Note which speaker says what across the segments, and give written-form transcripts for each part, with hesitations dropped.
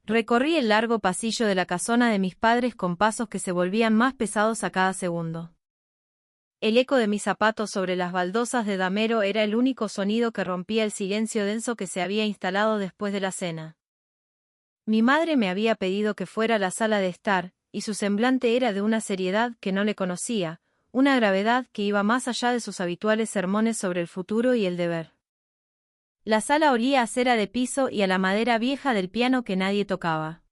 Speaker 1: Recorrí el largo pasillo de la casona de mis padres con pasos que se volvían más pesados a cada segundo. El eco de mis zapatos sobre las baldosas de damero era el único sonido que rompía el silencio denso que se había instalado después de la cena. Mi madre me había pedido que fuera a la sala de estar, y su semblante era de una seriedad que no le conocía, una gravedad que iba más allá de sus habituales sermones sobre el futuro y el deber. La sala olía a cera de piso y a la madera vieja del piano que nadie tocaba.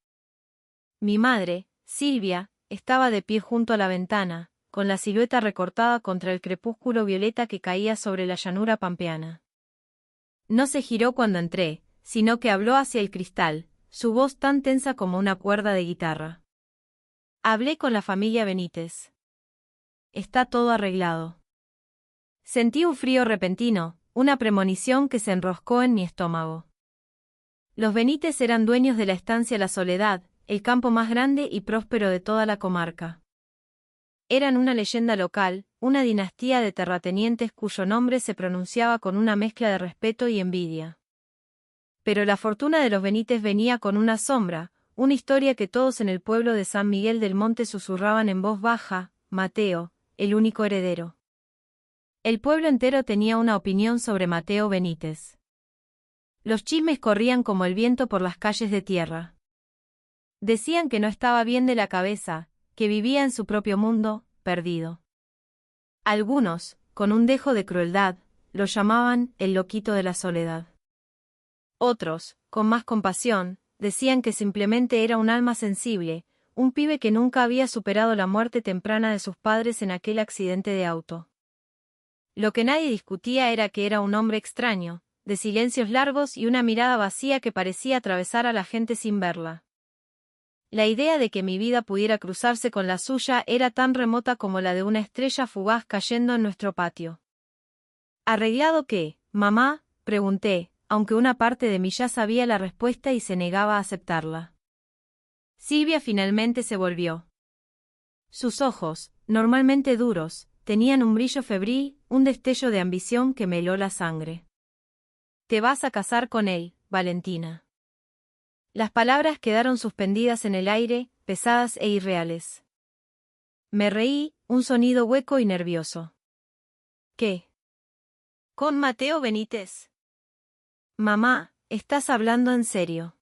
Speaker 1: Mi madre, Silvia, estaba de pie junto a la ventana, con la silueta recortada contra el crepúsculo violeta que caía sobre la llanura pampeana. No se giró cuando entré, sino que habló hacia el cristal, su voz tan tensa como una cuerda de guitarra. Hablé con la familia Benítez. Está todo arreglado. Sentí un frío repentino, una premonición que se enroscó en mi estómago. Los Benítez eran dueños de la estancia La Soledad, el campo más grande y próspero de toda la comarca. Eran una leyenda local, una dinastía de terratenientes cuyo nombre se pronunciaba con una mezcla de respeto y envidia. Pero la fortuna de los Benítez venía con una sombra, una historia que todos en el pueblo de San Miguel del Monte susurraban en voz baja: Mateo, el único heredero. El pueblo entero tenía una opinión sobre Mateo Benítez. Los chismes corrían como el viento por las calles de tierra. Decían que no estaba bien de la cabeza, que vivía en su propio mundo, perdido. Algunos, con un dejo de crueldad, lo llamaban el loquito de la soledad. Otros, con más compasión, decían que simplemente era un alma sensible, un pibe que nunca había superado la muerte temprana de sus padres en aquel accidente de auto. Lo que nadie discutía era que era un hombre extraño, de silencios largos y una mirada vacía que parecía atravesar a la gente sin verla. La idea de que mi vida pudiera cruzarse con la suya era tan remota como la de una estrella fugaz cayendo en nuestro patio. ¿Arreglado qué, mamá?, pregunté, aunque una parte de mí ya sabía la respuesta y se negaba a aceptarla. Silvia finalmente se volvió. Sus ojos, normalmente duros, tenían un brillo febril, un destello de ambición que me heló la sangre. «Te vas a casar con él, Valentina». Las palabras quedaron suspendidas en el aire, pesadas e irreales. Me reí, un sonido hueco y nervioso. ¿Qué? ¿Con Mateo Benítez? Mamá, ¿estás hablando en serio?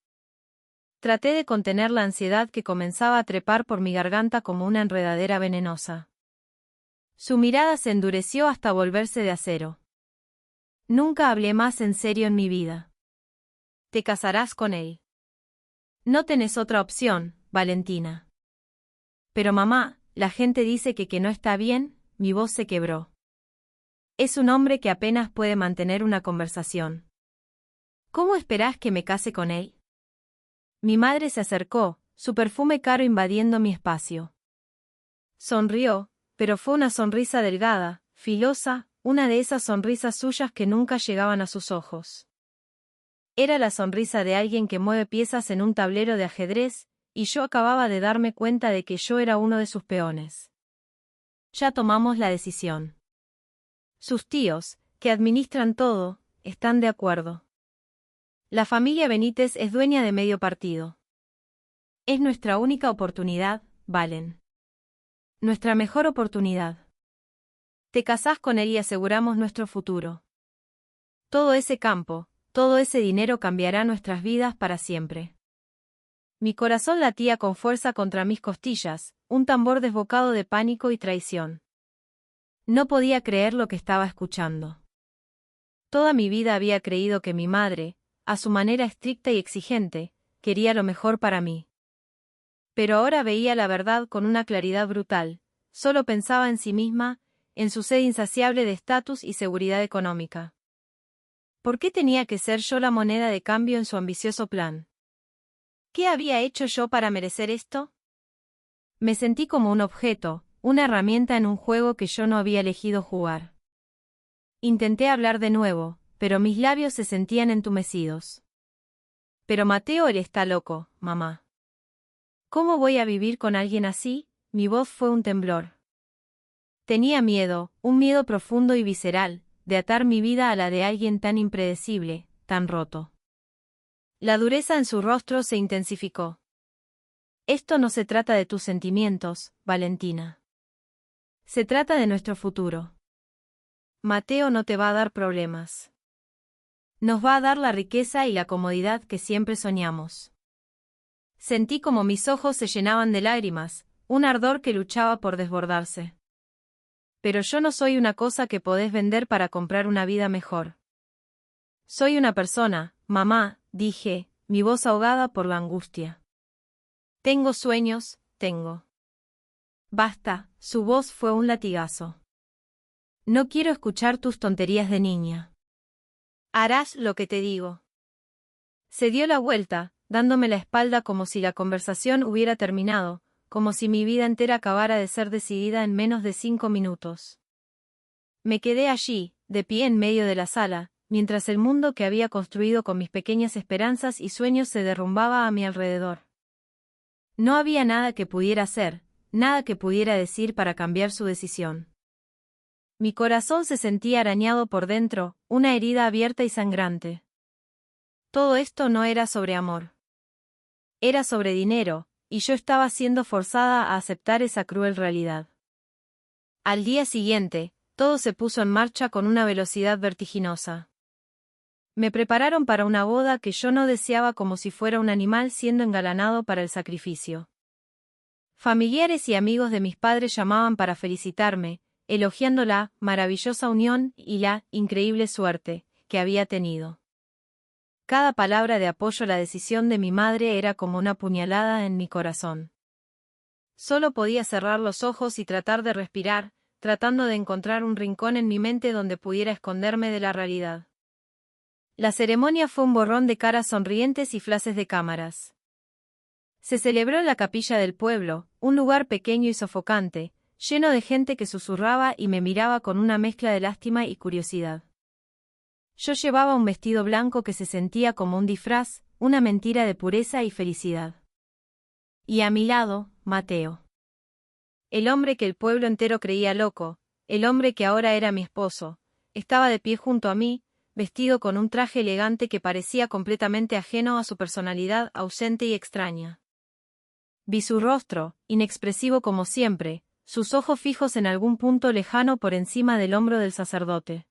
Speaker 1: Traté de contener la ansiedad que comenzaba a trepar por mi garganta como una enredadera venenosa. Su mirada se endureció hasta volverse de acero. Nunca hablé más en serio en mi vida. Te casarás con él. No tenés otra opción, Valentina. Pero mamá, la gente dice que no está bien. Mi voz se quebró. Es un hombre que apenas puede mantener una conversación. ¿Cómo esperás que me case con él? Mi madre se acercó, su perfume caro invadiendo mi espacio. Sonrió, pero fue una sonrisa delgada, filosa, una de esas sonrisas suyas que nunca llegaban a sus ojos. Era la sonrisa de alguien que mueve piezas en un tablero de ajedrez, y yo acababa de darme cuenta de que yo era uno de sus peones. Ya tomamos la decisión. Sus tíos, que administran todo, están de acuerdo. La familia Benítez es dueña de medio partido. Es nuestra única oportunidad, Valen. Nuestra mejor oportunidad. Te casás con él y aseguramos nuestro futuro. Todo ese campo, todo ese dinero cambiará nuestras vidas para siempre. Mi corazón latía con fuerza contra mis costillas, un tambor desbocado de pánico y traición. No podía creer lo que estaba escuchando. Toda mi vida había creído que mi madre, a su manera estricta y exigente, quería lo mejor para mí. Pero ahora veía la verdad con una claridad brutal, solo pensaba en sí misma, en su sed insaciable de estatus y seguridad económica. ¿Por qué tenía que ser yo la moneda de cambio en su ambicioso plan? ¿Qué había hecho yo para merecer esto? Me sentí como un objeto, una herramienta en un juego que yo no había elegido jugar. Intenté hablar de nuevo, pero mis labios se sentían entumecidos. Pero Mateo, él está loco, mamá. ¿Cómo voy a vivir con alguien así? Mi voz fue un temblor. Tenía miedo, un miedo profundo y visceral, de atar mi vida a la de alguien tan impredecible, tan roto. La dureza en su rostro se intensificó. Esto no se trata de tus sentimientos, Valentina. Se trata de nuestro futuro. Mateo no te va a dar problemas. Nos va a dar la riqueza y la comodidad que siempre soñamos. Sentí como mis ojos se llenaban de lágrimas, un ardor que luchaba por desbordarse. Pero yo no soy una cosa que podés vender para comprar una vida mejor. Soy una persona, mamá, dije, mi voz ahogada por la angustia. Tengo sueños, tengo. Basta, su voz fue un latigazo. No quiero escuchar tus tonterías de niña. Harás lo que te digo. Se dio la vuelta, dándome la espalda como si la conversación hubiera terminado, como si mi vida entera acabara de ser decidida en menos de 5 minutos. Me quedé allí, de pie en medio de la sala, mientras el mundo que había construido con mis pequeñas esperanzas y sueños se derrumbaba a mi alrededor. No había nada que pudiera hacer, nada que pudiera decir para cambiar su decisión. Mi corazón se sentía arañado por dentro, una herida abierta y sangrante. Todo esto no era sobre amor. Era sobre dinero, y yo estaba siendo forzada a aceptar esa cruel realidad. Al día siguiente, todo se puso en marcha con una velocidad vertiginosa. Me prepararon para una boda que yo no deseaba como si fuera un animal siendo engalanado para el sacrificio. Familiares y amigos de mis padres llamaban para felicitarme, elogiando la maravillosa unión y la increíble suerte que había tenido. Cada palabra de apoyo a la decisión de mi madre era como una puñalada en mi corazón. Solo podía cerrar los ojos y tratar de respirar, tratando de encontrar un rincón en mi mente donde pudiera esconderme de la realidad. La ceremonia fue un borrón de caras sonrientes y flashes de cámaras. Se celebró en la capilla del pueblo, un lugar pequeño y sofocante, lleno de gente que susurraba y me miraba con una mezcla de lástima y curiosidad. Yo llevaba un vestido blanco que se sentía como un disfraz, una mentira de pureza y felicidad. Y a mi lado, Mateo. El hombre que el pueblo entero creía loco, el hombre que ahora era mi esposo, estaba de pie junto a mí, vestido con un traje elegante que parecía completamente ajeno a su personalidad ausente y extraña. Vi su rostro, inexpresivo como siempre, sus ojos fijos en algún punto lejano por encima del hombro del sacerdote.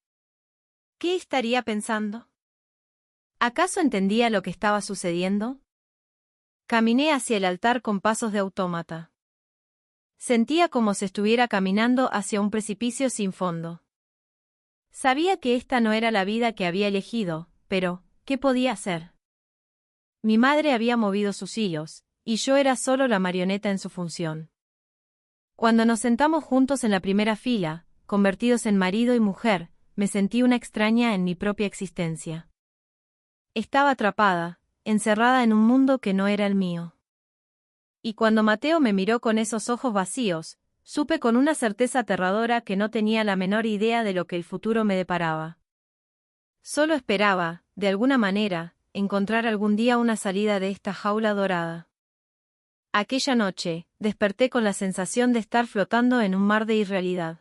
Speaker 1: ¿Qué estaría pensando? ¿Acaso entendía lo que estaba sucediendo? Caminé hacia el altar con pasos de autómata. Sentía como si estuviera caminando hacia un precipicio sin fondo. Sabía que esta no era la vida que había elegido, pero, ¿qué podía hacer? Mi madre había movido sus hilos, y yo era solo la marioneta en su función. Cuando nos sentamos juntos en la primera fila, convertidos en marido y mujer, me sentí una extraña en mi propia existencia. Estaba atrapada, encerrada en un mundo que no era el mío. Y cuando Mateo me miró con esos ojos vacíos, supe con una certeza aterradora que no tenía la menor idea de lo que el futuro me deparaba. Solo esperaba, de alguna manera, encontrar algún día una salida de esta jaula dorada. Aquella noche, desperté con la sensación de estar flotando en un mar de irrealidad.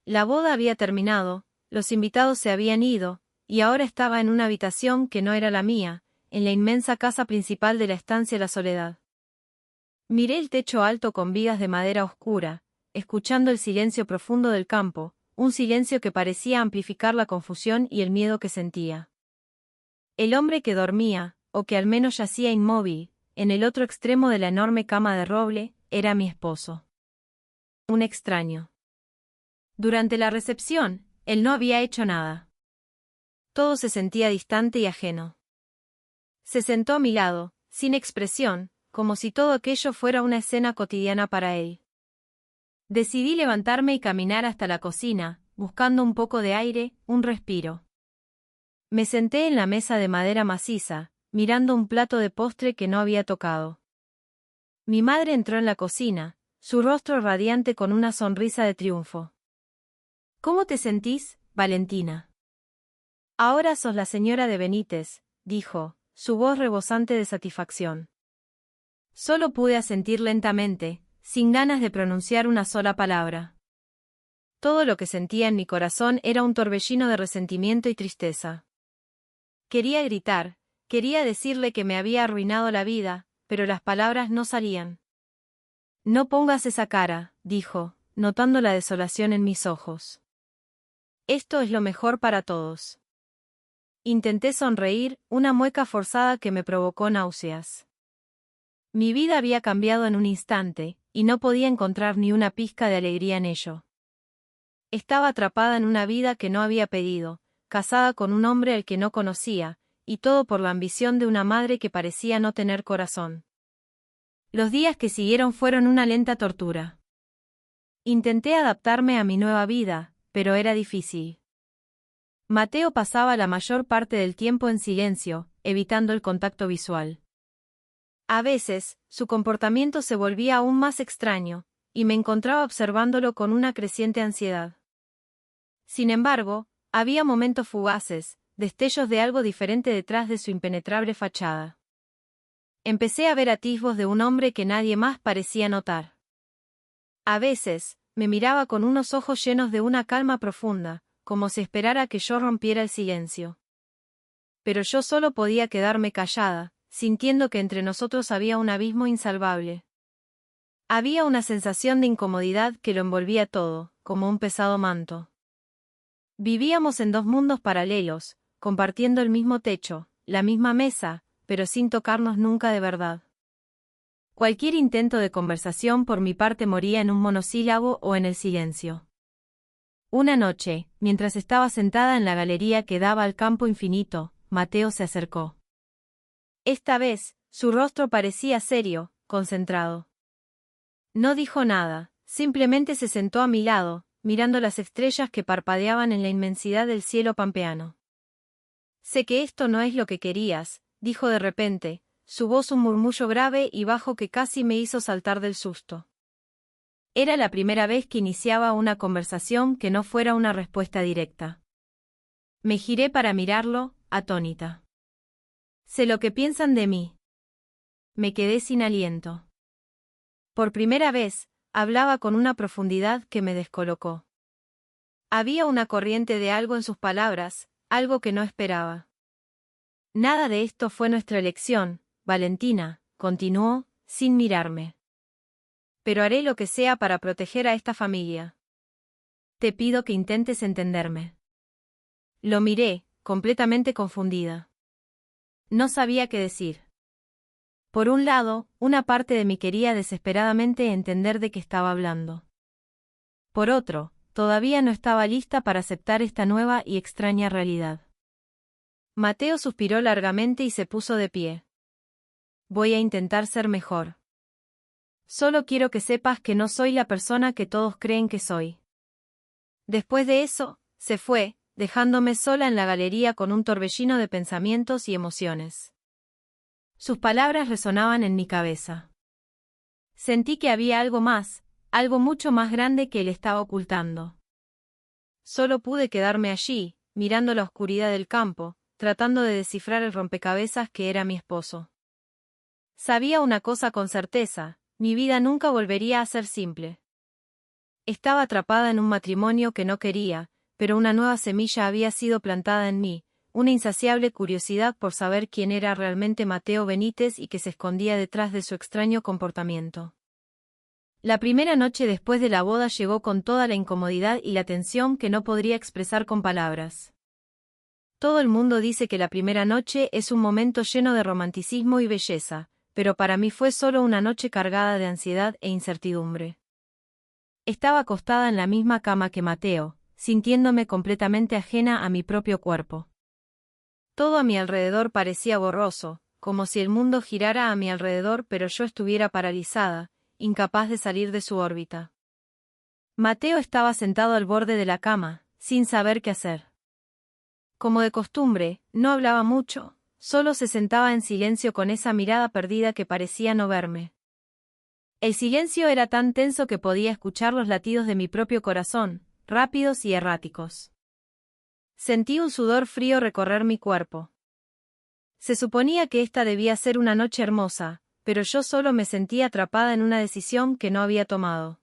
Speaker 1: La boda había terminado, los invitados se habían ido, y ahora estaba en una habitación que no era la mía, en la inmensa casa principal de la estancia La Soledad. Miré el techo alto con vigas de madera oscura, escuchando el silencio profundo del campo, un silencio que parecía amplificar la confusión y el miedo que sentía. El hombre que dormía, o que al menos yacía inmóvil, en el otro extremo de la enorme cama de roble, era mi esposo. Un extraño. Durante la recepción, él no había hecho nada. Todo se sentía distante y ajeno. Se sentó a mi lado, sin expresión, como si todo aquello fuera una escena cotidiana para él. Decidí levantarme y caminar hasta la cocina, buscando un poco de aire, un respiro. Me senté en la mesa de madera maciza, mirando un plato de postre que no había tocado. Mi madre entró en la cocina, su rostro radiante con una sonrisa de triunfo. ¿Cómo te sentís, Valentina? Ahora sos la señora de Benítez, dijo, su voz rebosante de satisfacción. Solo pude asentir lentamente, sin ganas de pronunciar una sola palabra. Todo lo que sentía en mi corazón era un torbellino de resentimiento y tristeza. Quería gritar, Quería decirle que me había arruinado la vida, pero las palabras no salían. No pongas esa cara, dijo, notando la desolación en mis ojos. Esto es lo mejor para todos. Intenté sonreír, una mueca forzada que me provocó náuseas. Mi vida había cambiado en un instante, y no podía encontrar ni una pizca de alegría en ello. Estaba atrapada en una vida que no había pedido, casada con un hombre al que no conocía, y todo por la ambición de una madre que parecía no tener corazón. Los días que siguieron fueron una lenta tortura. Intenté adaptarme a mi nueva vida, pero era difícil. Mateo pasaba la mayor parte del tiempo en silencio, evitando el contacto visual. A veces, su comportamiento se volvía aún más extraño, y me encontraba observándolo con una creciente ansiedad. Sin embargo, había momentos fugaces, destellos de algo diferente detrás de su impenetrable fachada. Empecé a ver atisbos de un hombre que nadie más parecía notar. A veces, me miraba con unos ojos llenos de una calma profunda, como si esperara que yo rompiera el silencio. Pero yo solo podía quedarme callada, sintiendo que entre nosotros había un abismo insalvable. Había una sensación de incomodidad que lo envolvía todo, como un pesado manto. Vivíamos en dos mundos paralelos, compartiendo el mismo techo, la misma mesa, pero sin tocarnos nunca de verdad. Cualquier intento de conversación por mi parte moría en un monosílabo o en el silencio. Una noche, mientras estaba sentada en la galería que daba al campo infinito, Mateo se acercó. Esta vez, su rostro parecía serio, concentrado. No dijo nada, simplemente se sentó a mi lado, mirando las estrellas que parpadeaban en la inmensidad del cielo pampeano. Sé que esto no es lo que querías, dijo de repente, su voz un murmullo grave y bajo que casi me hizo saltar del susto. Era la primera vez que iniciaba una conversación que no fuera una respuesta directa. Me giré para mirarlo, atónita. Sé lo que piensan de mí. Me quedé sin aliento. Por primera vez, hablaba con una profundidad que me descolocó. Había una corriente de algo en sus palabras, algo que no esperaba. Nada de esto fue nuestra elección, Valentina, continuó, sin mirarme. Pero haré lo que sea para proteger a esta familia. Te pido que intentes entenderme. Lo miré, completamente confundida. No sabía qué decir. Por un lado, una parte de mí quería desesperadamente entender de qué estaba hablando. Por otro, todavía no estaba lista para aceptar esta nueva y extraña realidad. Mateo suspiró largamente y se puso de pie. Voy a intentar ser mejor. Solo quiero que sepas que no soy la persona que todos creen que soy. Después de eso, se fue, dejándome sola en la galería con un torbellino de pensamientos y emociones. Sus palabras resonaban en mi cabeza. Sentí que había algo más, algo mucho más grande que él estaba ocultando. Solo pude quedarme allí, mirando la oscuridad del campo, tratando de descifrar el rompecabezas que era mi esposo. Sabía una cosa con certeza, mi vida nunca volvería a ser simple. Estaba atrapada en un matrimonio que no quería, pero una nueva semilla había sido plantada en mí, una insaciable curiosidad por saber quién era realmente Mateo Benítez y que se escondía detrás de su extraño comportamiento. La primera noche después de la boda llegó con toda la incomodidad y la tensión que no podría expresar con palabras. Todo el mundo dice que la primera noche es un momento lleno de romanticismo y belleza, pero para mí fue solo una noche cargada de ansiedad e incertidumbre. Estaba acostada en la misma cama que Mateo, sintiéndome completamente ajena a mi propio cuerpo. Todo a mi alrededor parecía borroso, como si el mundo girara a mi alrededor pero yo estuviera paralizada, incapaz de salir de su órbita. Mateo estaba sentado al borde de la cama, sin saber qué hacer. Como de costumbre, no hablaba mucho, solo se sentaba en silencio con esa mirada perdida que parecía no verme. El silencio era tan tenso que podía escuchar los latidos de mi propio corazón, rápidos y erráticos. Sentí un sudor frío recorrer mi cuerpo. Se suponía que esta debía ser una noche hermosa, pero yo solo me sentía atrapada en una decisión que no había tomado.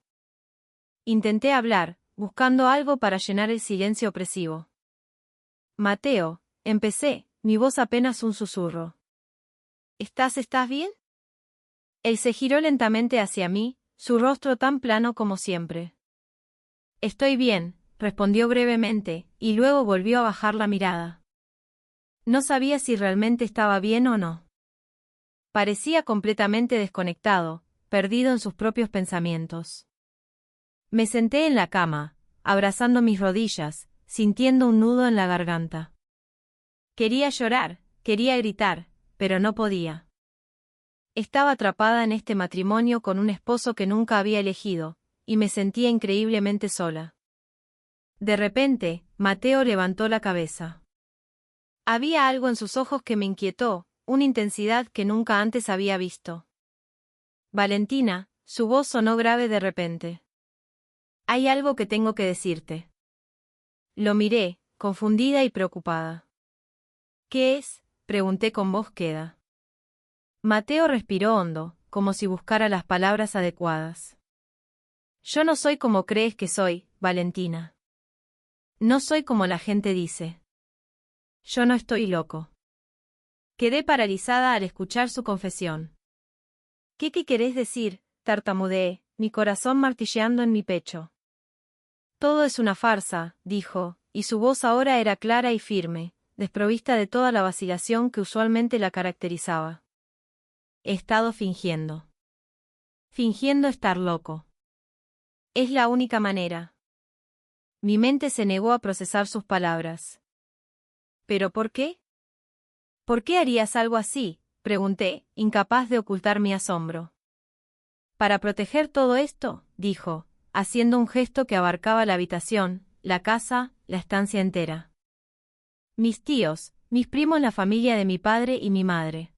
Speaker 1: Intenté hablar, buscando algo para llenar el silencio opresivo. Mateo, empecé, mi voz apenas un susurro. ¿Estás bien? Él se giró lentamente hacia mí, su rostro tan plano como siempre. Estoy bien, respondió brevemente, y luego volvió a bajar la mirada. No sabía si realmente estaba bien o no. Parecía completamente desconectado, perdido en sus propios pensamientos. Me senté en la cama, abrazando mis rodillas, sintiendo un nudo en la garganta. Quería llorar, quería gritar, pero no podía. Estaba atrapada en este matrimonio con un esposo que nunca había elegido, y me sentía increíblemente sola. De repente, Mateo levantó la cabeza. Había algo en sus ojos que me inquietó, una intensidad que nunca antes había visto. Valentina, su voz sonó grave de repente. Hay algo que tengo que decirte. Lo miré, confundida y preocupada. ¿Qué es?, pregunté con voz queda. Mateo respiró hondo, como si buscara las palabras adecuadas. Yo no soy como crees que soy, Valentina. No soy como la gente dice. Yo no estoy loco. Quedé paralizada al escuchar su confesión. ¿Qué querés decir?, tartamudeé, mi corazón martilleando en mi pecho. Todo es una farsa, dijo, y su voz ahora era clara y firme, desprovista de toda la vacilación que usualmente la caracterizaba. He estado fingiendo. Fingiendo estar loco. Es la única manera. Mi mente se negó a procesar sus palabras. ¿Pero por qué? ¿Por qué harías algo así?, pregunté, incapaz de ocultar mi asombro. Para proteger todo esto, dijo, haciendo un gesto que abarcaba la habitación, la casa, la estancia entera. Mis tíos, mis primos, la familia de mi padre y mi madre.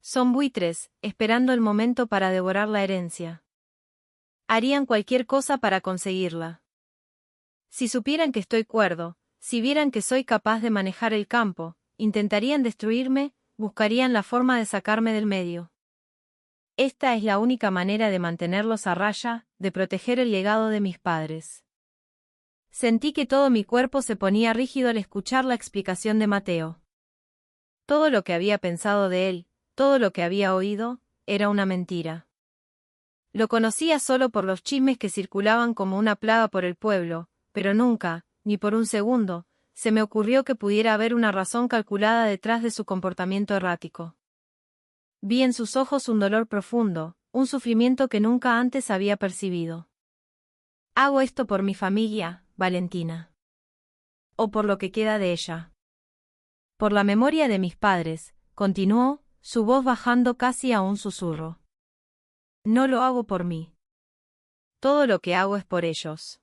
Speaker 1: Son buitres, esperando el momento para devorar la herencia. Harían cualquier cosa para conseguirla. Si supieran que estoy cuerdo, si vieran que soy capaz de manejar el campo, intentarían destruirme, buscarían la forma de sacarme del medio. Esta es la única manera de mantenerlos a raya, de proteger el legado de mis padres. Sentí que todo mi cuerpo se ponía rígido al escuchar la explicación de Mateo. Todo lo que había pensado de él, todo lo que había oído, era una mentira. Lo conocía solo por los chismes que circulaban como una plaga por el pueblo, pero nunca, ni por un segundo, se me ocurrió que pudiera haber una razón calculada detrás de su comportamiento errático. Vi en sus ojos un dolor profundo, un sufrimiento que nunca antes había percibido. Hago esto por mi familia, Valentina. O por lo que queda de ella. Por la memoria de mis padres, continuó, su voz bajando casi a un susurro. No lo hago por mí. Todo lo que hago es por ellos.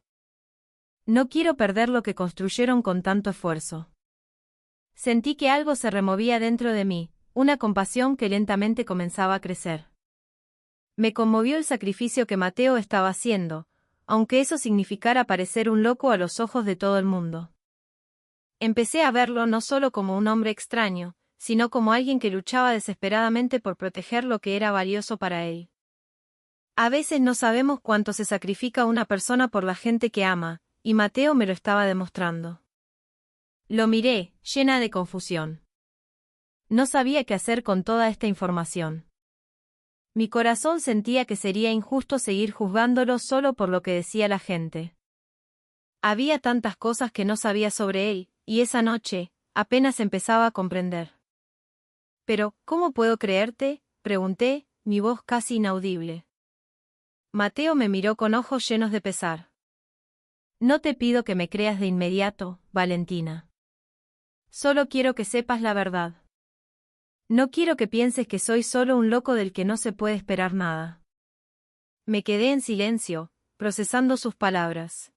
Speaker 1: No quiero perder lo que construyeron con tanto esfuerzo. Sentí que algo se removía dentro de mí, una compasión que lentamente comenzaba a crecer. Me conmovió el sacrificio que Mateo estaba haciendo, aunque eso significara parecer un loco a los ojos de todo el mundo. Empecé a verlo no solo como un hombre extraño, sino como alguien que luchaba desesperadamente por proteger lo que era valioso para él. A veces no sabemos cuánto se sacrifica una persona por la gente que ama, y Mateo me lo estaba demostrando. Lo miré, llena de confusión. No sabía qué hacer con toda esta información. Mi corazón sentía que sería injusto seguir juzgándolo solo por lo que decía la gente. Había tantas cosas que no sabía sobre él, y esa noche, apenas empezaba a comprender. Pero, ¿cómo puedo creerte?, pregunté, mi voz casi inaudible. Mateo me miró con ojos llenos de pesar. No te pido que me creas de inmediato, Valentina. Solo quiero que sepas la verdad. No quiero que pienses que soy solo un loco del que no se puede esperar nada. Me quedé en silencio, procesando sus palabras.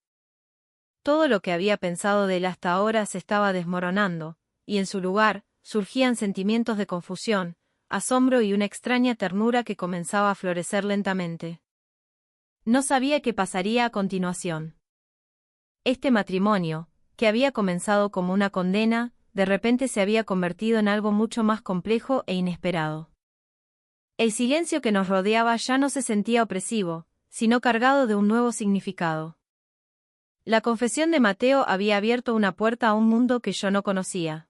Speaker 1: Todo lo que había pensado de él hasta ahora se estaba desmoronando, y en su lugar, surgían sentimientos de confusión, asombro y una extraña ternura que comenzaba a florecer lentamente. No sabía qué pasaría a continuación. Este matrimonio, que había comenzado como una condena, de repente se había convertido en algo mucho más complejo e inesperado. El silencio que nos rodeaba ya no se sentía opresivo, sino cargado de un nuevo significado. La confesión de Mateo había abierto una puerta a un mundo que yo no conocía.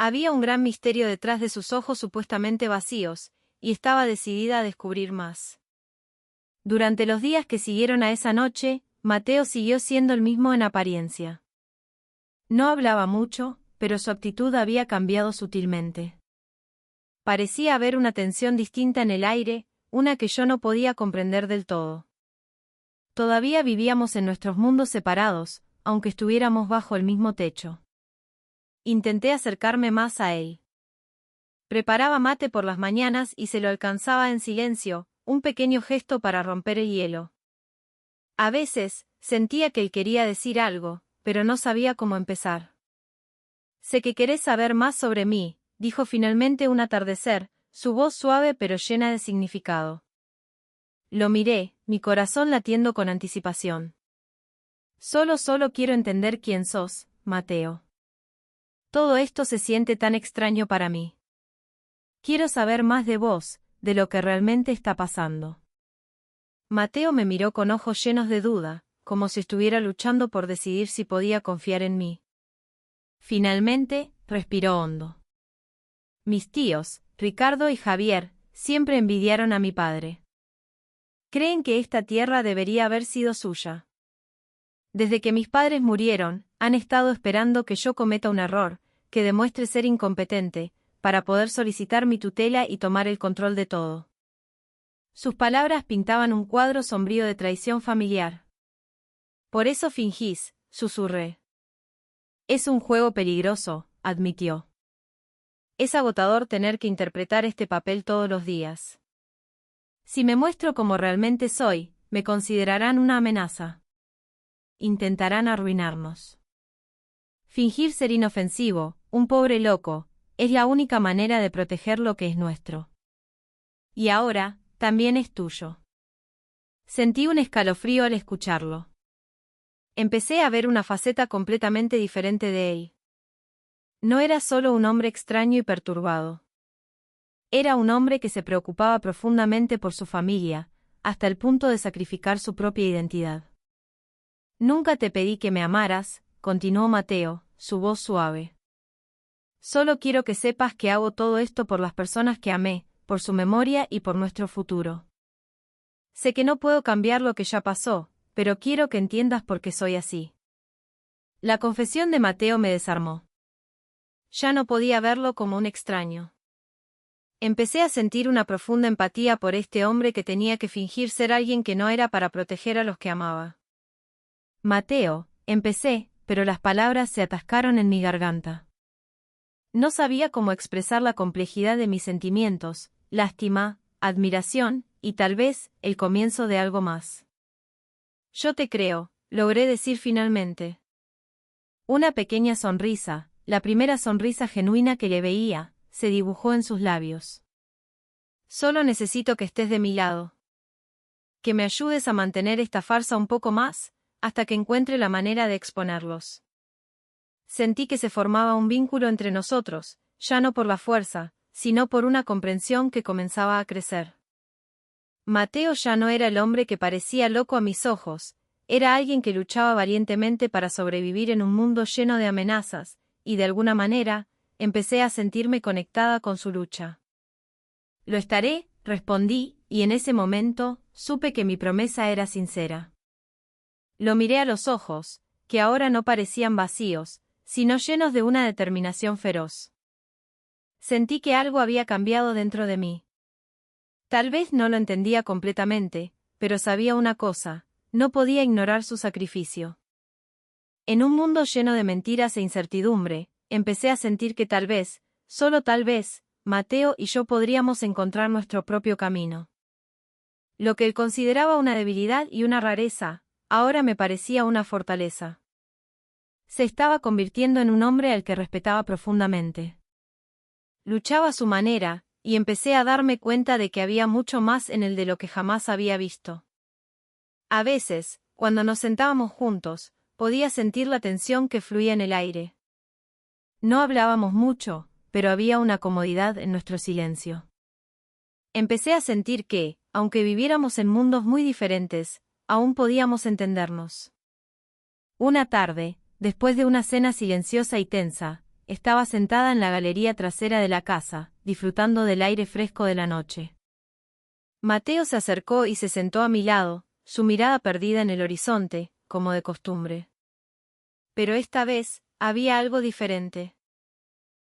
Speaker 1: Había un gran misterio detrás de sus ojos supuestamente vacíos, y estaba decidida a descubrir más. Durante los días que siguieron a esa noche, Mateo siguió siendo el mismo en apariencia. No hablaba mucho, pero su actitud había cambiado sutilmente. Parecía haber una tensión distinta en el aire, una que yo no podía comprender del todo. Todavía vivíamos en nuestros mundos separados, aunque estuviéramos bajo el mismo techo. Intenté acercarme más a él. Preparaba mate por las mañanas y se lo alcanzaba en silencio, un pequeño gesto para romper el hielo. A veces, sentía que él quería decir algo, pero no sabía cómo empezar. Sé que querés saber más sobre mí, dijo finalmente un atardecer, su voz suave pero llena de significado. Lo miré, mi corazón latiendo con anticipación. Solo quiero entender quién sos, Mateo. Todo esto se siente tan extraño para mí. Quiero saber más de vos, de lo que realmente está pasando. Mateo me miró con ojos llenos de duda, como si estuviera luchando por decidir si podía confiar en mí. Finalmente, respiró hondo. Mis tíos, Ricardo y Javier, siempre envidiaron a mi padre. Creen que esta tierra debería haber sido suya. Desde que mis padres murieron, han estado esperando que yo cometa un error, que demuestre ser incompetente, para poder solicitar mi tutela y tomar el control de todo. Sus palabras pintaban un cuadro sombrío de traición familiar. Por eso fingís, susurré. Es un juego peligroso, admitió. Es agotador tener que interpretar este papel todos los días. Si me muestro como realmente soy, me considerarán una amenaza. Intentarán arruinarnos. Fingir ser inofensivo, un pobre loco, es la única manera de proteger lo que es nuestro. Y ahora, también es tuyo. Sentí un escalofrío al escucharlo. Empecé a ver una faceta completamente diferente de él. No era solo un hombre extraño y perturbado. Era un hombre que se preocupaba profundamente por su familia, hasta el punto de sacrificar su propia identidad. Nunca te pedí que me amaras, continuó Mateo, su voz suave. Solo quiero que sepas que hago todo esto por las personas que amé, por su memoria y por nuestro futuro. Sé que no puedo cambiar lo que ya pasó, pero quiero que entiendas por qué soy así. La confesión de Mateo me desarmó. Ya no podía verlo como un extraño. Empecé a sentir una profunda empatía por este hombre que tenía que fingir ser alguien que no era para proteger a los que amaba. Mateo, empecé, pero las palabras se atascaron en mi garganta. No sabía cómo expresar la complejidad de mis sentimientos, lástima, admiración, y tal vez, el comienzo de algo más. Yo te creo, logré decir finalmente. Una pequeña sonrisa, la primera sonrisa genuina que le veía, se dibujó en sus labios. Solo necesito que estés de mi lado. Que me ayudes a mantener esta farsa un poco más, hasta que encuentre la manera de exponerlos. Sentí que se formaba un vínculo entre nosotros, ya no por la fuerza, sino por una comprensión que comenzaba a crecer. Mateo ya no era el hombre que parecía loco a mis ojos, era alguien que luchaba valientemente para sobrevivir en un mundo lleno de amenazas, y de alguna manera, empecé a sentirme conectada con su lucha. Lo estaré, respondí, y en ese momento, supe que mi promesa era sincera. Lo miré a los ojos, que ahora no parecían vacíos, sino llenos de una determinación feroz. Sentí que algo había cambiado dentro de mí. Tal vez no lo entendía completamente, pero sabía una cosa, no podía ignorar su sacrificio. En un mundo lleno de mentiras e incertidumbre, empecé a sentir que tal vez, solo tal vez, Mateo y yo podríamos encontrar nuestro propio camino. Lo que él consideraba una debilidad y una rareza, ahora me parecía una fortaleza. Se estaba convirtiendo en un hombre al que respetaba profundamente. Luchaba a su manera, y empecé a darme cuenta de que había mucho más en él de lo que jamás había visto. A veces, cuando nos sentábamos juntos, podía sentir la tensión que fluía en el aire. No hablábamos mucho, pero había una comodidad en nuestro silencio. Empecé a sentir que, aunque viviéramos en mundos muy diferentes, aún podíamos entendernos. Una tarde, después de una cena silenciosa y tensa, estaba sentada en la galería trasera de la casa, disfrutando del aire fresco de la noche. Mateo se acercó y se sentó a mi lado, su mirada perdida en el horizonte, como de costumbre. Pero esta vez, había algo diferente.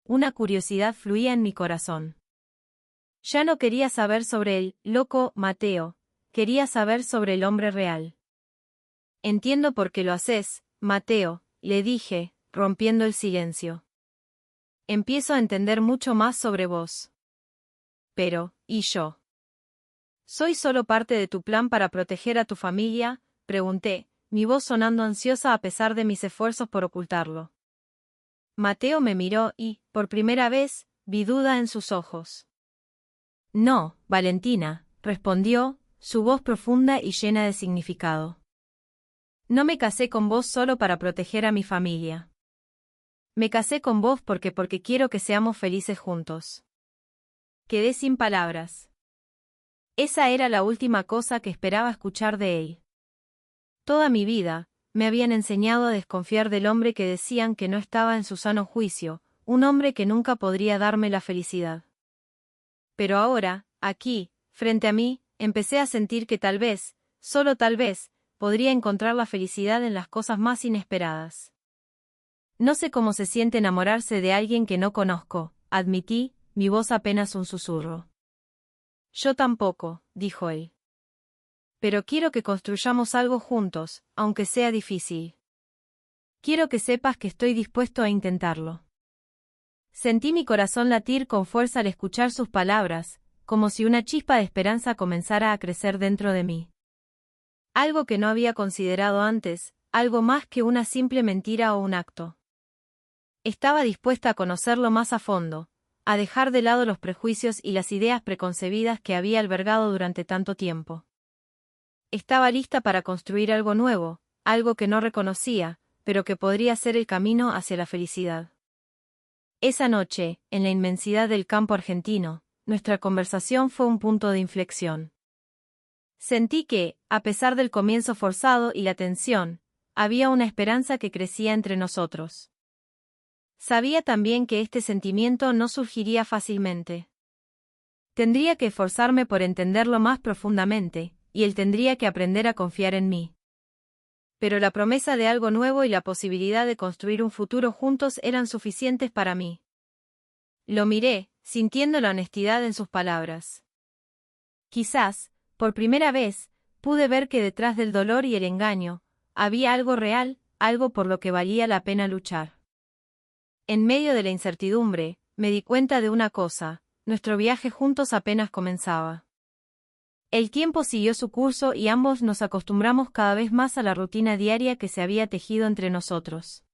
Speaker 1: Una curiosidad fluía en mi corazón. Ya no quería saber sobre el loco Mateo, quería saber sobre el hombre real. Entiendo por qué lo haces, Mateo, le dije, rompiendo el silencio. Empiezo a entender mucho más sobre vos. Pero, ¿y yo? ¿Soy solo parte de tu plan para proteger a tu familia?, pregunté, mi voz sonando ansiosa a pesar de mis esfuerzos por ocultarlo. Mateo me miró y, por primera vez, vi duda en sus ojos. No, Valentina, respondió, su voz profunda y llena de significado. No me casé con vos solo para proteger a mi familia. Me casé con vos porque quiero que seamos felices juntos. Quedé sin palabras. Esa era la última cosa que esperaba escuchar de él. Toda mi vida, me habían enseñado a desconfiar del hombre que decían que no estaba en su sano juicio, un hombre que nunca podría darme la felicidad. Pero ahora, aquí, frente a mí, empecé a sentir que tal vez, solo tal vez, podría encontrar la felicidad en las cosas más inesperadas. No sé cómo se siente enamorarse de alguien que no conozco, admití, mi voz apenas un susurro. Yo tampoco, dijo él. Pero quiero que construyamos algo juntos, aunque sea difícil. Quiero que sepas que estoy dispuesto a intentarlo. Sentí mi corazón latir con fuerza al escuchar sus palabras, como si una chispa de esperanza comenzara a crecer dentro de mí. Algo que no había considerado antes, algo más que una simple mentira o un acto. Estaba dispuesta a conocerlo más a fondo, a dejar de lado los prejuicios y las ideas preconcebidas que había albergado durante tanto tiempo. Estaba lista para construir algo nuevo, algo que no reconocía, pero que podría ser el camino hacia la felicidad. Esa noche, en la inmensidad del campo argentino, nuestra conversación fue un punto de inflexión. Sentí que, a pesar del comienzo forzado y la tensión, había una esperanza que crecía entre nosotros. Sabía también que este sentimiento no surgiría fácilmente. Tendría que esforzarme por entenderlo más profundamente, y él tendría que aprender a confiar en mí. Pero la promesa de algo nuevo y la posibilidad de construir un futuro juntos eran suficientes para mí. Lo miré, sintiendo la honestidad en sus palabras. Quizás, por primera vez, pude ver que detrás del dolor y el engaño, había algo real, algo por lo que valía la pena luchar. En medio de la incertidumbre, me di cuenta de una cosa, nuestro viaje juntos apenas comenzaba. El tiempo siguió su curso y ambos nos acostumbramos cada vez más a la rutina diaria que se había tejido entre nosotros.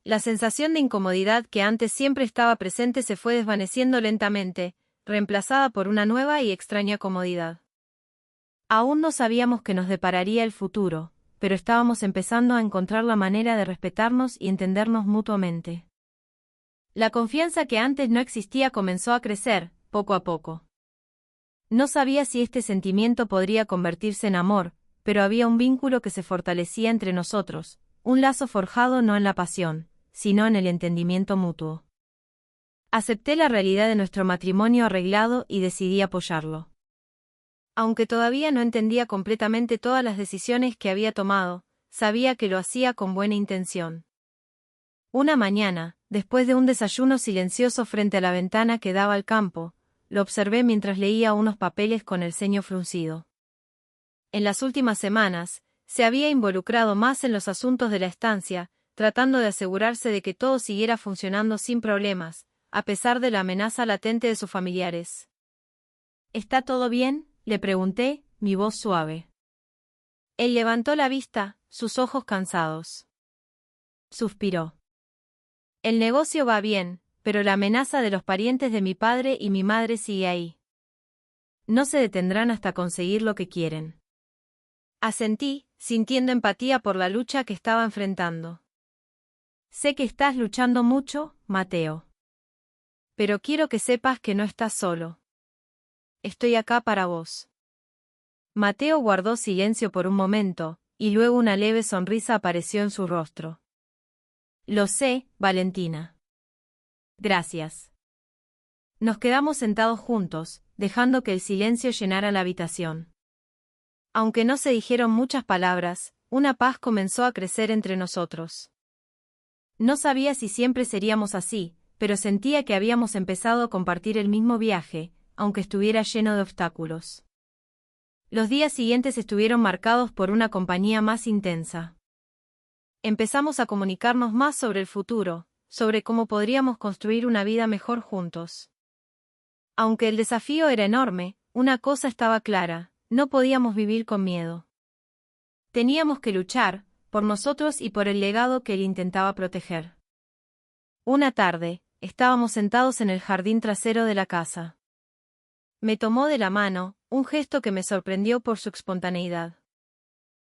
Speaker 1: La sensación de incomodidad que antes siempre estaba presente se fue desvaneciendo lentamente, reemplazada por una nueva y extraña comodidad. Aún no sabíamos qué nos depararía el futuro, pero estábamos empezando a encontrar la manera de respetarnos y entendernos mutuamente. La confianza que antes no existía comenzó a crecer, poco a poco. No sabía si este sentimiento podría convertirse en amor, pero había un vínculo que se fortalecía entre nosotros, un lazo forjado no en la pasión, sino en el entendimiento mutuo. Acepté la realidad de nuestro matrimonio arreglado y decidí apoyarlo. Aunque todavía no entendía completamente todas las decisiones que había tomado, sabía que lo hacía con buena intención. Una mañana, después de un desayuno silencioso frente a la ventana que daba al campo, lo observé mientras leía unos papeles con el ceño fruncido. En las últimas semanas, se había involucrado más en los asuntos de la estancia, tratando de asegurarse de que todo siguiera funcionando sin problemas, a pesar de la amenaza latente de sus familiares. ¿Está todo bien?, le pregunté, mi voz suave. Él levantó la vista, sus ojos cansados. Suspiró. El negocio va bien, pero la amenaza de los parientes de mi padre y mi madre sigue ahí. No se detendrán hasta conseguir lo que quieren. Asentí, sintiendo empatía por la lucha que estaba enfrentando. Sé que estás luchando mucho, Mateo. Pero quiero que sepas que no estás solo. Estoy acá para vos. Mateo guardó silencio por un momento, y luego una leve sonrisa apareció en su rostro. Lo sé, Valentina. Gracias. Nos quedamos sentados juntos, dejando que el silencio llenara la habitación. Aunque no se dijeron muchas palabras, una paz comenzó a crecer entre nosotros. No sabía si siempre seríamos así, pero sentía que habíamos empezado a compartir el mismo viaje, aunque estuviera lleno de obstáculos. Los días siguientes estuvieron marcados por una compañía más intensa. Empezamos a comunicarnos más sobre el futuro, sobre cómo podríamos construir una vida mejor juntos. Aunque el desafío era enorme, una cosa estaba clara: no podíamos vivir con miedo. Teníamos que luchar, por nosotros y por el legado que él intentaba proteger. Una tarde, estábamos sentados en el jardín trasero de la casa. Me tomó de la mano, un gesto que me sorprendió por su espontaneidad.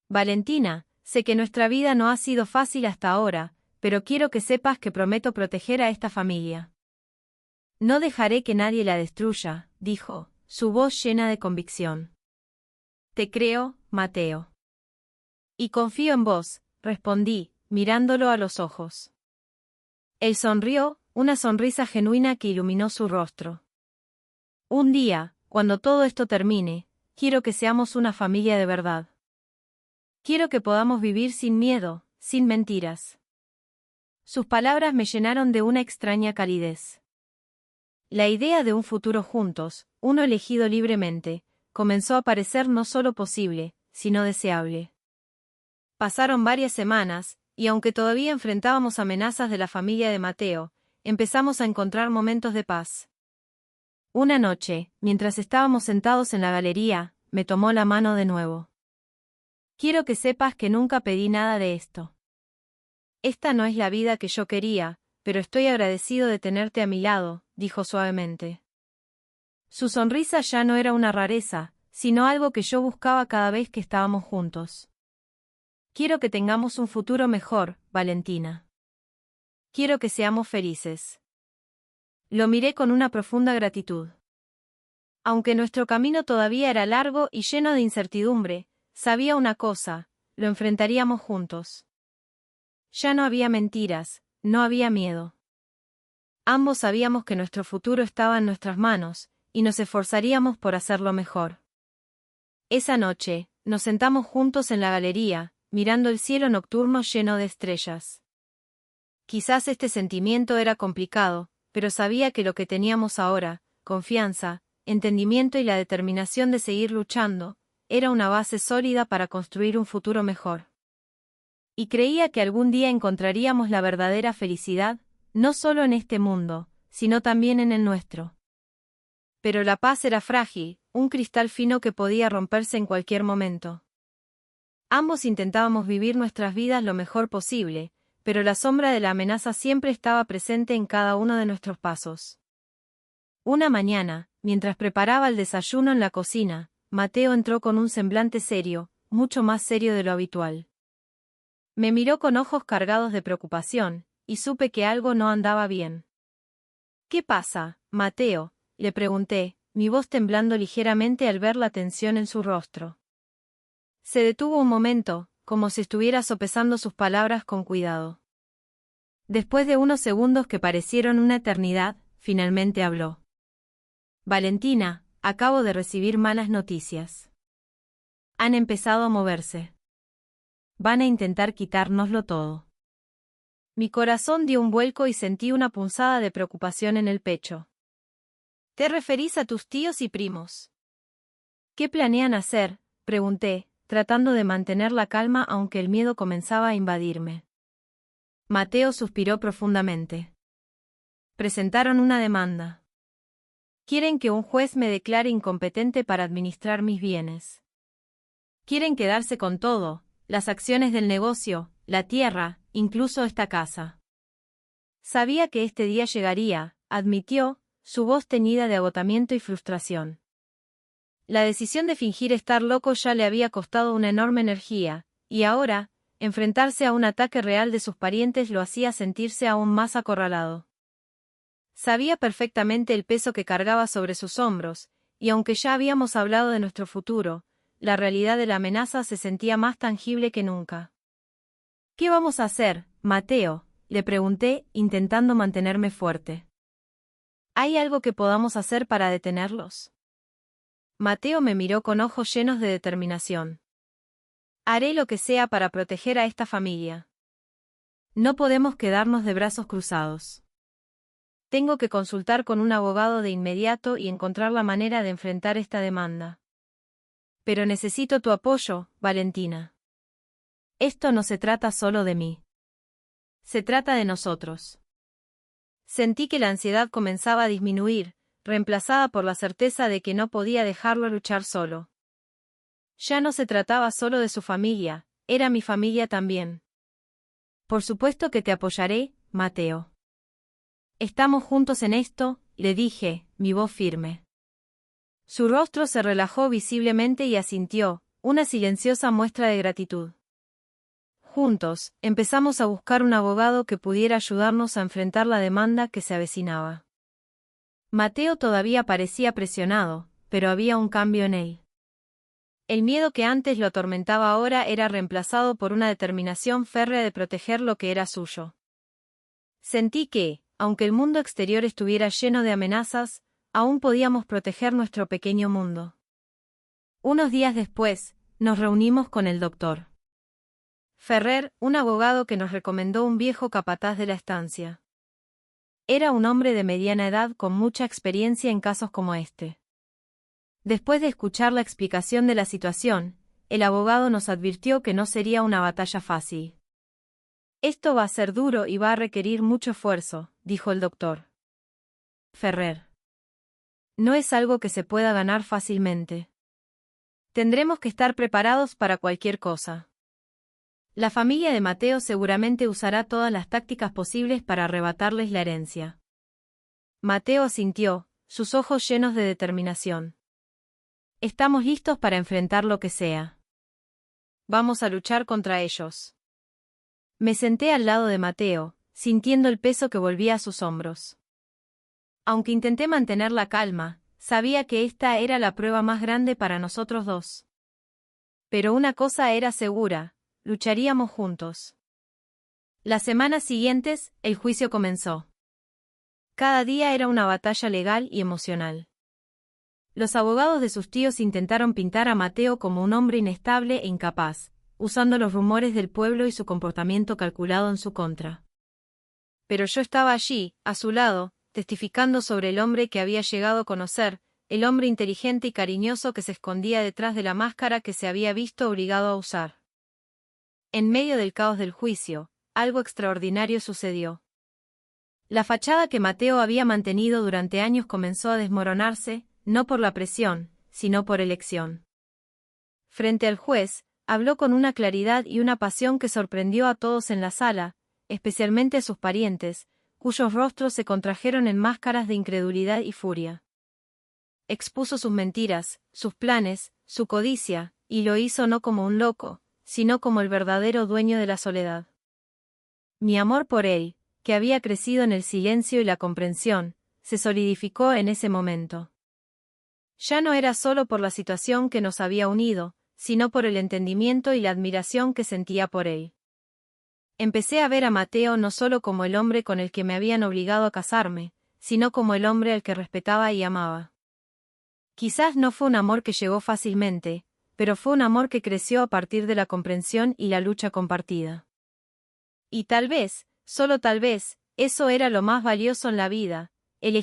Speaker 1: Valentina, sé que nuestra vida no ha sido fácil hasta ahora, pero quiero que sepas que prometo proteger a esta familia. No dejaré que nadie la destruya, dijo, su voz llena de convicción. Te creo, Mateo. Y confío en vos, respondí, mirándolo a los ojos. Él sonrió, una sonrisa genuina que iluminó su rostro. Un día, cuando todo esto termine, quiero que seamos una familia de verdad. Quiero que podamos vivir sin miedo, sin mentiras. Sus palabras me llenaron de una extraña calidez. La idea de un futuro juntos, uno elegido libremente, comenzó a parecer no solo posible, sino deseable. Pasaron varias semanas, y aunque todavía enfrentábamos amenazas de la familia de Mateo, empezamos a encontrar momentos de paz. Una noche, mientras estábamos sentados en la galería, me tomó la mano de nuevo. Quiero que sepas que nunca pedí nada de esto. Esta no es la vida que yo quería, pero estoy agradecido de tenerte a mi lado, dijo suavemente. Su sonrisa ya no era una rareza, sino algo que yo buscaba cada vez que estábamos juntos. Quiero que tengamos un futuro mejor, Valentina. Quiero que seamos felices. Lo miré con una profunda gratitud. Aunque nuestro camino todavía era largo y lleno de incertidumbre, sabía una cosa: lo enfrentaríamos juntos. Ya no había mentiras, no había miedo. Ambos sabíamos que nuestro futuro estaba en nuestras manos, y nos esforzaríamos por hacerlo mejor. Esa noche, nos sentamos juntos en la galería, mirando el cielo nocturno lleno de estrellas. Quizás este sentimiento era complicado, pero sabía que lo que teníamos ahora, confianza, entendimiento y la determinación de seguir luchando, era una base sólida para construir un futuro mejor. Y creía que algún día encontraríamos la verdadera felicidad, no solo en este mundo, sino también en el nuestro. Pero la paz era frágil, un cristal fino que podía romperse en cualquier momento. Ambos intentábamos vivir nuestras vidas lo mejor posible, pero la sombra de la amenaza siempre estaba presente en cada uno de nuestros pasos. Una mañana, mientras preparaba el desayuno en la cocina, Mateo entró con un semblante serio, mucho más serio de lo habitual. Me miró con ojos cargados de preocupación, y supe que algo no andaba bien. ¿Qué pasa, Mateo?, le pregunté, mi voz temblando ligeramente al ver la tensión en su rostro. Se detuvo un momento, como si estuviera sopesando sus palabras con cuidado. Después de unos segundos que parecieron una eternidad, finalmente habló. Valentina, acabo de recibir malas noticias. Han empezado a moverse. Van a intentar quitárnoslo todo. Mi corazón dio un vuelco y sentí una punzada de preocupación en el pecho. ¿Te referís a tus tíos y primos? ¿Qué planean hacer?, pregunté, tratando de mantener la calma aunque el miedo comenzaba a invadirme. Mateo suspiró profundamente. Presentaron una demanda. Quieren que un juez me declare incompetente para administrar mis bienes. Quieren quedarse con todo, las acciones del negocio, la tierra, incluso esta casa. Sabía que este día llegaría, admitió, su voz teñida de agotamiento y frustración. La decisión de fingir estar loco ya le había costado una enorme energía, y ahora, enfrentarse a un ataque real de sus parientes lo hacía sentirse aún más acorralado. Sabía perfectamente el peso que cargaba sobre sus hombros, y aunque ya habíamos hablado de nuestro futuro, la realidad de la amenaza se sentía más tangible que nunca. ¿Qué vamos a hacer, Mateo?, le pregunté, intentando mantenerme fuerte. ¿Hay algo que podamos hacer para detenerlos? Mateo me miró con ojos llenos de determinación. Haré lo que sea para proteger a esta familia. No podemos quedarnos de brazos cruzados. Tengo que consultar con un abogado de inmediato y encontrar la manera de enfrentar esta demanda. Pero necesito tu apoyo, Valentina. Esto no se trata solo de mí. Se trata de nosotros. Sentí que la ansiedad comenzaba a disminuir, reemplazada por la certeza de que no podía dejarlo luchar solo. Ya no se trataba solo de su familia, era mi familia también. Por supuesto que te apoyaré, Mateo. Estamos juntos en esto, le dije, mi voz firme. Su rostro se relajó visiblemente y asintió, una silenciosa muestra de gratitud. Juntos, empezamos a buscar un abogado que pudiera ayudarnos a enfrentar la demanda que se avecinaba. Mateo todavía parecía presionado, pero había un cambio en él. El miedo que antes lo atormentaba ahora era reemplazado por una determinación férrea de proteger lo que era suyo. Sentí que, aunque el mundo exterior estuviera lleno de amenazas, aún podíamos proteger nuestro pequeño mundo. Unos días después, nos reunimos con el doctor Ferrer, un abogado que nos recomendó un viejo capataz de la estancia. Era un hombre de mediana edad con mucha experiencia en casos como este. Después de escuchar la explicación de la situación, el abogado nos advirtió que no sería una batalla fácil. Esto va a ser duro y va a requerir mucho esfuerzo, dijo el doctor Ferrer. No es algo que se pueda ganar fácilmente. Tendremos que estar preparados para cualquier cosa. La familia de Mateo seguramente usará todas las tácticas posibles para arrebatarles la herencia. Mateo asintió, sus ojos llenos de determinación. Estamos listos para enfrentar lo que sea. Vamos a luchar contra ellos. Me senté al lado de Mateo, sintiendo el peso que volvía a sus hombros. Aunque intenté mantener la calma, sabía que esta era la prueba más grande para nosotros dos. Pero una cosa era segura, lucharíamos juntos. Las semanas siguientes, el juicio comenzó. Cada día era una batalla legal y emocional. Los abogados de sus tíos intentaron pintar a Mateo como un hombre inestable e incapaz, usando los rumores del pueblo y su comportamiento calculado en su contra. Pero yo estaba allí, a su lado, testificando sobre el hombre que había llegado a conocer, el hombre inteligente y cariñoso que se escondía detrás de la máscara que se había visto obligado a usar. En medio del caos del juicio, algo extraordinario sucedió. La fachada que Mateo había mantenido durante años comenzó a desmoronarse, no por la presión, sino por elección. Frente al juez, habló con una claridad y una pasión que sorprendió a todos en la sala, especialmente a sus parientes, cuyos rostros se contrajeron en máscaras de incredulidad y furia. Expuso sus mentiras, sus planes, su codicia, y lo hizo no como un loco, sino como el verdadero dueño de la soledad. Mi amor por él, que había crecido en el silencio y la comprensión, se solidificó en ese momento. Ya no era solo por la situación que nos había unido, sino por el entendimiento y la admiración que sentía por él. Empecé a ver a Mateo no solo como el hombre con el que me habían obligado a casarme, sino como el hombre al que respetaba y amaba. Quizás no fue un amor que llegó fácilmente, pero fue un amor que creció a partir de la comprensión y la lucha compartida. Y tal vez, solo tal vez, eso era lo más valioso en la vida,